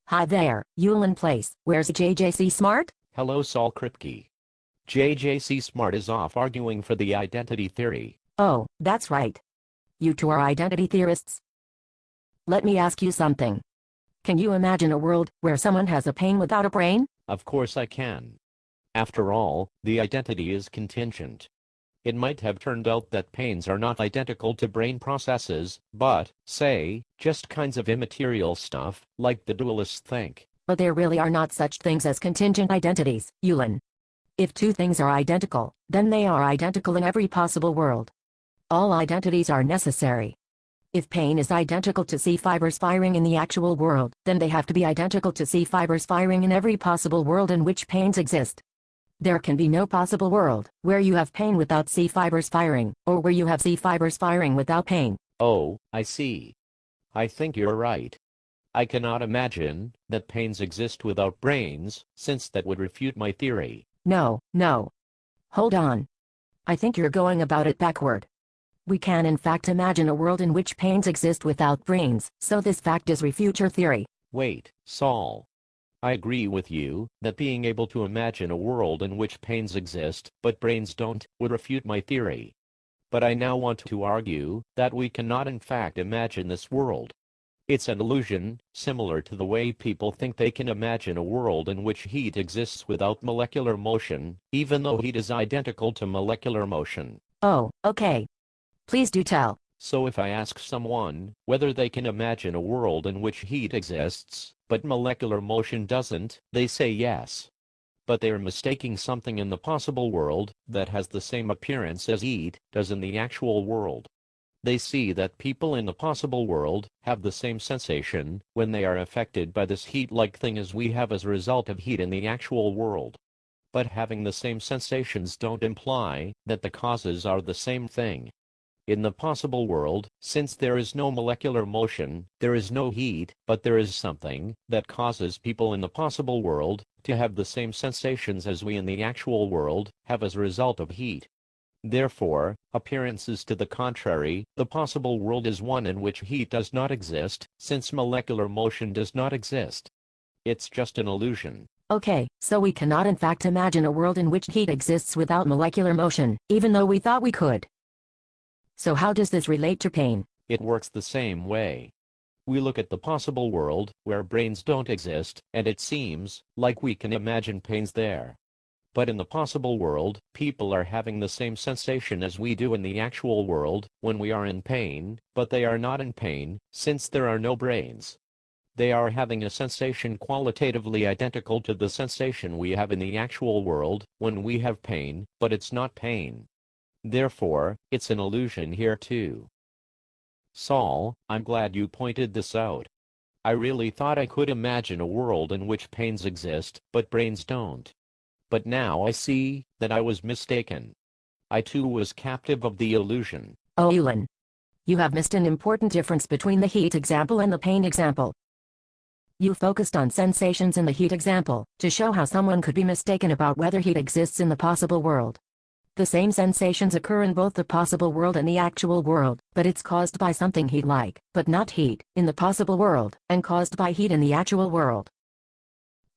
Hi there, Yulin Place. Where's JJC Smart? Hello, Saul Kripke. JJC Smart is off arguing for the identity theory. Oh, that's right. You two are identity theorists. Let me ask you something. Can you imagine a world where someone has a pain without a brain? Of course I can. After all, the identity is contingent. It might have turned out that pains are not identical to brain processes, but, say, just kinds of immaterial stuff, like the dualists think. But there really are not such things as contingent identities, Yulin. If two things are identical, then they are identical in every possible world. All identities are necessary. If pain is identical to C fibers firing in the actual world, then they have to be identical to C fibers firing in every possible world in which pains exist. There can be no possible world where you have pain without C fibers firing, or where you have C fibers firing without pain. Oh, I see. I think you're right. I cannot imagine that pains exist without brains, since that would refute my theory. No. Hold on. I think you're going about it backward. We can in fact imagine a world in which pains exist without brains, so this fact does refute your theory. Wait, Saul. I agree with you that being able to imagine a world in which pains exist, but brains don't, would refute my theory. But I now want to argue that we cannot in fact imagine this world. It's an illusion, similar to the way people think they can imagine a world in which heat exists without molecular motion, even though heat is identical to molecular motion. Oh, okay. Please do tell. So if I ask someone whether they can imagine a world in which heat exists, but molecular motion doesn't, they say yes. But they are mistaking something in the possible world that has the same appearance as heat does in the actual world. They see that people in the possible world have the same sensation when they are affected by this heat-like thing as we have as a result of heat in the actual world. But having the same sensations don't imply that the causes are the same thing. In the possible world, since there is no molecular motion, there is no heat, but there is something that causes people in the possible world to have the same sensations as we in the actual world have as a result of heat. Therefore, appearances to the contrary, the possible world is one in which heat does not exist, since molecular motion does not exist. It's just an illusion. Okay, so we cannot in fact imagine a world in which heat exists without molecular motion, even though we thought we could. So how does this relate to pain? It works the same way. We look at the possible world where brains don't exist, and it seems like we can imagine pains there. But in the possible world, people are having the same sensation as we do in the actual world when we are in pain, but they are not in pain, since there are no brains. They are having a sensation qualitatively identical to the sensation we have in the actual world when we have pain, but it's not pain. Therefore, it's an illusion here too. Saul, I'm glad you pointed this out. I really thought I could imagine a world in which pains exist, but brains don't. But now I see that I was mistaken. I too was captive of the illusion. Oh, Yulin. You have missed an important difference between the heat example and the pain example. You focused on sensations in the heat example to show how someone could be mistaken about whether heat exists in the possible world. The same sensations occur in both the possible world and the actual world, but it's caused by something heat-like, but not heat, in the possible world, and caused by heat in the actual world.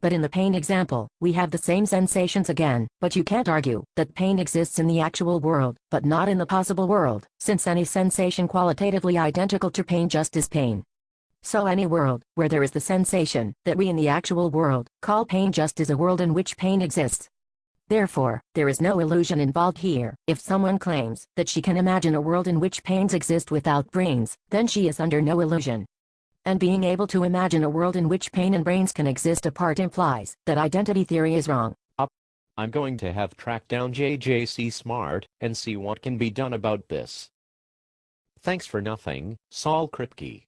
But in the pain example, we have the same sensations again, but you can't argue that pain exists in the actual world, but not in the possible world, since any sensation qualitatively identical to pain just is pain. So any world where there is the sensation that we in the actual world call pain just is a world in which pain exists. Therefore, there is no illusion involved here. If someone claims that she can imagine a world in which pains exist without brains, then she is under no illusion. And being able to imagine a world in which pain and brains can exist apart implies that identity theory is wrong. I'm going to have tracked down JJC Smart and see what can be done about this. Thanks for nothing, Saul Kripke.